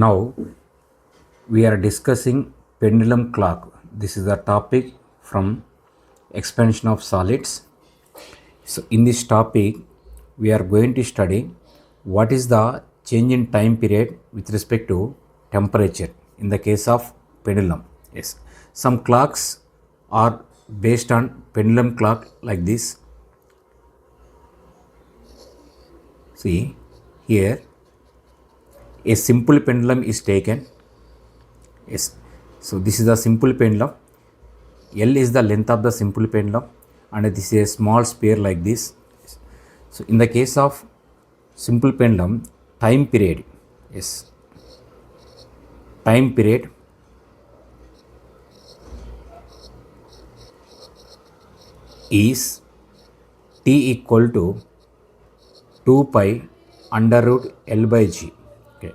Now we are discussing pendulum clock. This is the topic from expansion of solids. So in this topic we are going to study what is the change in time period with respect to temperature in the case of pendulum. Yes, some clocks are based on pendulum clock like this. See here a simple pendulum is taken. Yes, so this is a simple pendulum. L is the length of the simple pendulum and this is a small sphere like this. So in the case of simple pendulum, time period, yes, time period is T equal to 2 pi under root L by G. Okay.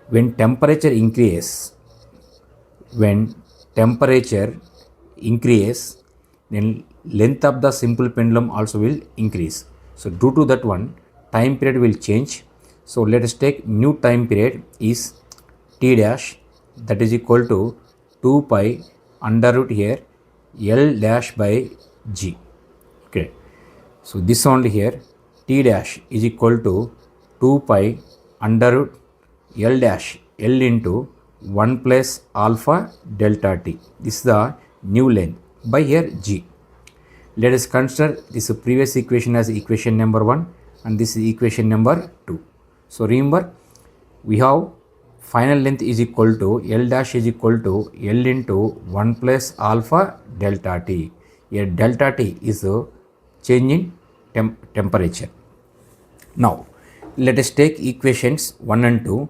When temperature increases, then length of the simple pendulum also will increase. So due to that one, time period will change. So let us take new time period is T dash, that is equal to 2 pi under root here L dash by G. Okay. So this only here T dash is equal to 2 pi under root L dash L into 1 plus alpha delta T. This is the new length by here G. Let us consider this previous equation as equation number 1 and this is equation number 2. So remember we have final length is equal to L dash is equal to L into 1 plus alpha delta T. Here delta T is a change in temperature. Now let us take equations 1 and 2.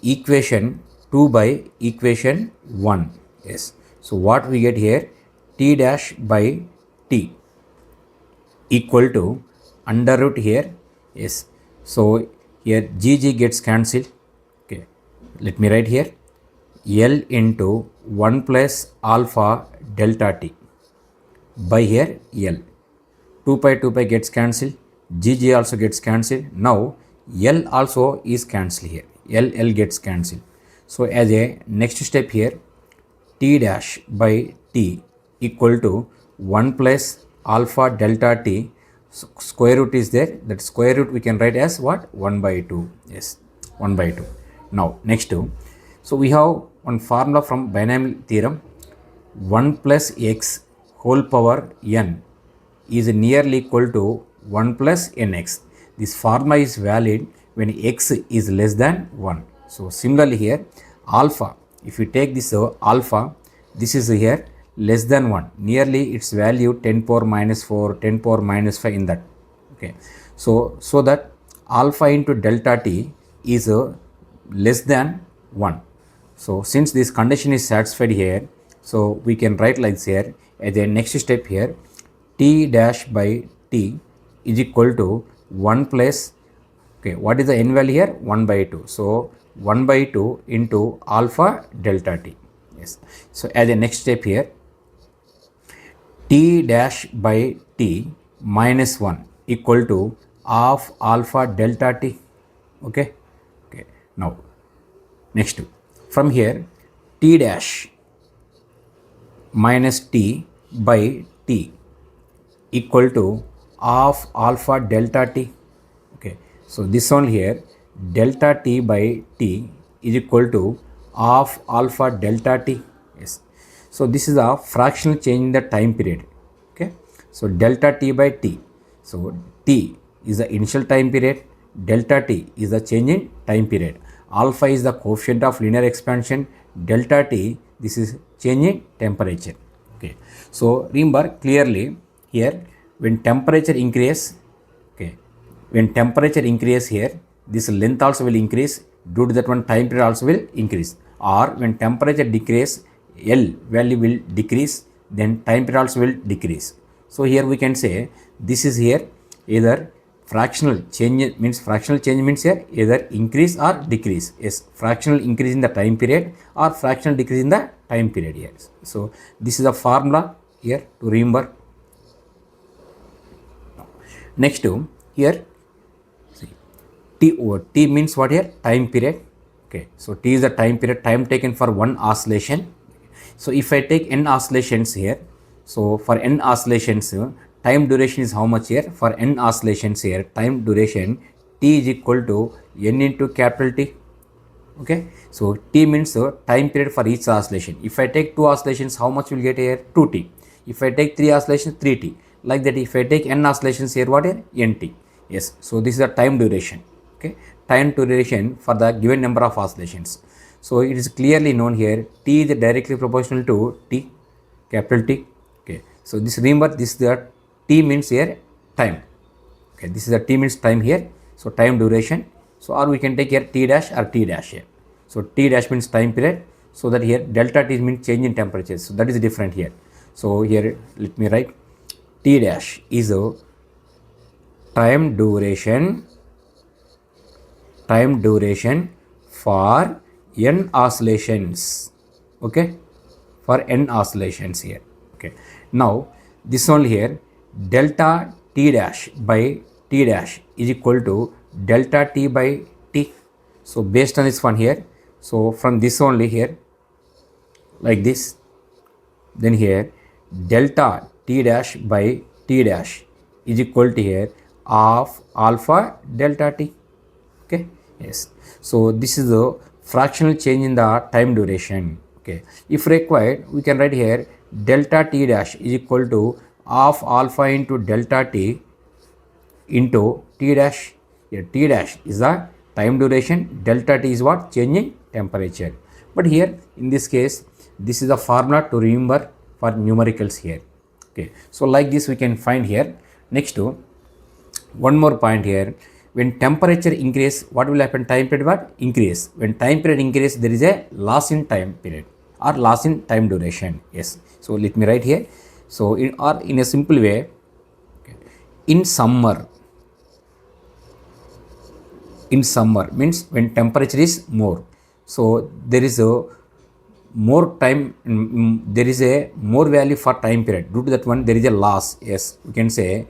Equation 2 by equation 1. Yes. So what we get here, T dash by T equal to under root here. Yes. So here GG gets cancelled. Okay. Let me write here L into 1 plus alpha delta T by here L. 2 pi gets cancelled. GG also gets cancelled. Now L also is cancelled here. L gets cancelled. So as a next step here, T dash by T equal to 1 plus alpha delta T, so square root is there, that square root we can write as what? 1 by 2. Yes, 1 by 2. Now next to, so we have one formula from binomial theorem, 1 plus x whole power n is nearly equal to 1 plus nx. This formula is valid when x is less than 1. So similarly here alpha, if you take this alpha, this is here less than 1, nearly its value 10 power minus 4, 10 power minus 5 in that. Okay. So that alpha into delta T is less than 1. So since this condition is satisfied here, so we can write like this here as a next step here, T dash by T is equal to 1 plus, okay, what is the n value here? 1 by 2. So 1 by 2 into alpha delta T. Yes. So as a next step here, T dash by T minus 1 equal to half alpha delta T. Okay. Okay. Now next from here T dash minus T by T equal to half alpha delta T. Okay. So this one here delta T by T is equal to half alpha delta T. Yes. So this is a fractional change in the time period. Okay. So delta T by T. So T is the initial time period. Delta T is the change in time period. Alpha is the coefficient of linear expansion. Delta T, this is change in temperature. Okay. So remember clearly here when temperature increase, okay, when temperature increase here, this length also will increase, due to that one time period also will increase, or when temperature decrease, L value will decrease, then time period also will decrease. So here we can say this is here either fractional change, means fractional change means here either increase or decrease. Yes, fractional increase in the time period or fractional decrease in the time period here. So this is a formula here to remember. Next here, see, T means what here? Time period. Okay, so T is the time period, time taken for one oscillation. So if I take n oscillations here, so for n oscillations, time duration is how much here? For n oscillations here, time duration T is equal to n into capital T. Okay, so T means time period for each oscillation. If I take 2 oscillations, how much will get here? 2T. If I take 3 oscillations, 3T. Like that, if I take n oscillations here, what here? NT. Yes, so this is the time duration. Okay, time duration for the given number of oscillations. So it is clearly known here, T is directly proportional to T, capital T. Okay, so this, remember, this is the T means here time. Okay, this is the T means time here. So time duration. So or we can take here T dash or T dash here. So T dash means time period. So that here delta T means change in temperature. So that is different here. So here let me write T dash is a time duration for n oscillations. Okay, for n oscillations here. Okay, now this only here delta T dash by T dash is equal to delta T by T. So based on this one here, so from this only here like this, then here delta T dash by T dash is equal to here of alpha delta T. Okay, yes, so this is the fractional change in the time duration. Okay, if required, we can write here delta T dash is equal to of alpha into delta T into T dash. Here T dash is the time duration, delta T is what? Changing temperature. But here in this case, this is the formula to remember for numericals here. Okay, so like this we can find here. Next to one more point here, when temperature increase, what will happen? Time period what? Increase. When time period increase, there is a loss in time period or loss in time duration. Yes, so let me write here. So in a simple way, okay, in summer means when temperature is more, so there is a more time, there is a more value for time period. Due to that one, there is a loss. Yes, we can say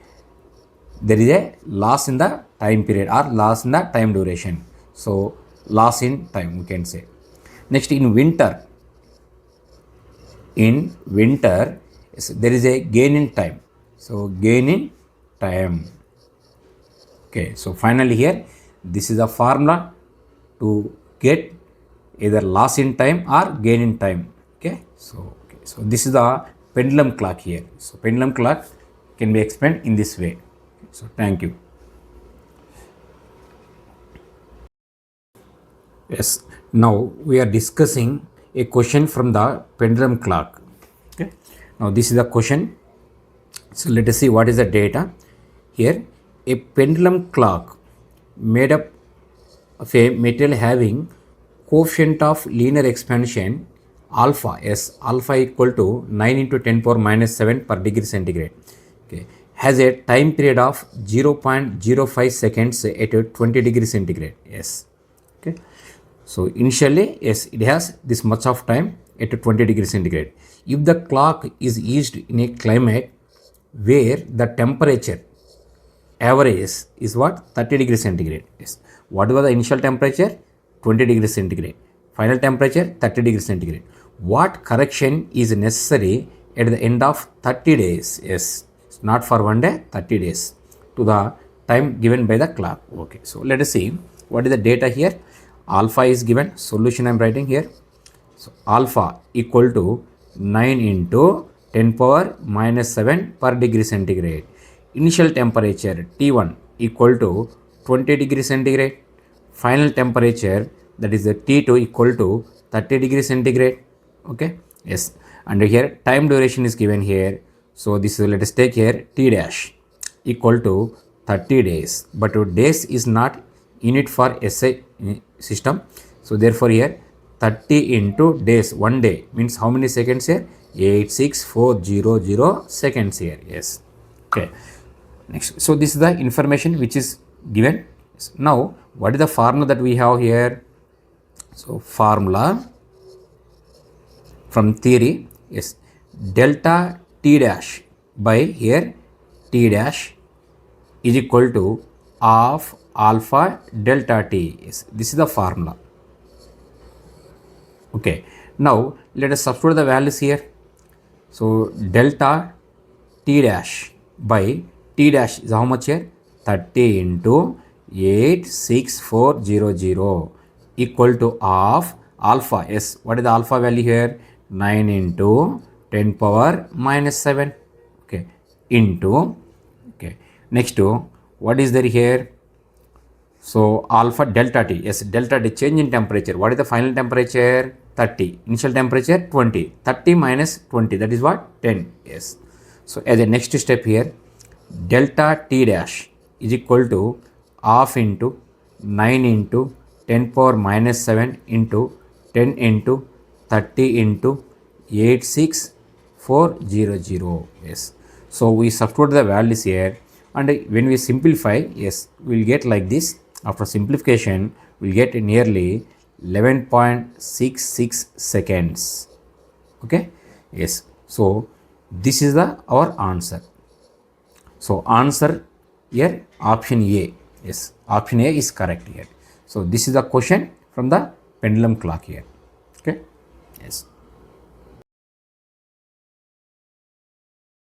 there is a loss in the time period or loss in the time duration. So loss in time we can say. Next, in winter, yes, there is a gain in time. So gain in time. Okay, so finally here, this is a formula to get either loss in time or gain in time. Okay, so this is the pendulum clock here. So pendulum clock can be explained in this way. So thank you. Yes, now we are discussing a question from the pendulum clock. Okay, now this is the question. So let us see what is the data here. A pendulum clock made up of a material having coefficient of linear expansion alpha, yes, alpha equal to 9 into 10 power minus 7 per degree centigrade. Okay, has a time period of 0.05 seconds at 20 degree centigrade. Yes, okay, so initially, yes, it has this much of time at 20 degree centigrade. If the clock is used in a climate where the temperature average is what? 30 degree centigrade. Yes, what was the initial temperature? 20 degree centigrade. Final temperature 30 degree centigrade. What correction is necessary at the end of 30 days? Yes, not for one day, 30 days to the time given by the clock. Okay, so let us see what is the data here. Alpha is given, solution I am writing here. So alpha equal to 9 into 10 power minus 7 per degree centigrade. Initial temperature T1 equal to 20 degree centigrade. Final temperature, that is the T2 equal to 30 degree centigrade. Okay, yes, and here time duration is given here. So this is, let us take here T dash equal to 30 days, but days is not unit for SI system. So therefore here 30 into days, 1 day means how many seconds here? 86400 seconds here. Yes, okay, next. So this is the information which is given. Now what is the formula that we have here? So formula from theory is delta T dash by here T dash is equal to of alpha delta T. Yes, this is the formula. Okay, now let us substitute the values here. So delta t dash by t dash is how much here? 30 into 86400 equal to half alpha. Yes, what is the alpha value here? 9 into 10 power minus 7. Okay, into, okay, next to what is there here? So alpha delta T, yes, delta T change in temperature. What is the final temperature? 30. Initial temperature 20. 30 minus 20, that is what? 10. Yes. So as a next step here, delta T dash is equal to half into 9 into 10 power minus 7 into 10 into 30 into 86400. Yes. So we substitute the values here, and when we simplify, yes, we will get like this. After simplification, we will get nearly 11.66 seconds. Okay, yes. So this is the our answer. So answer here option A. Yes, option A is correct here. So this is the question from the pendulum clock here. Okay, yes.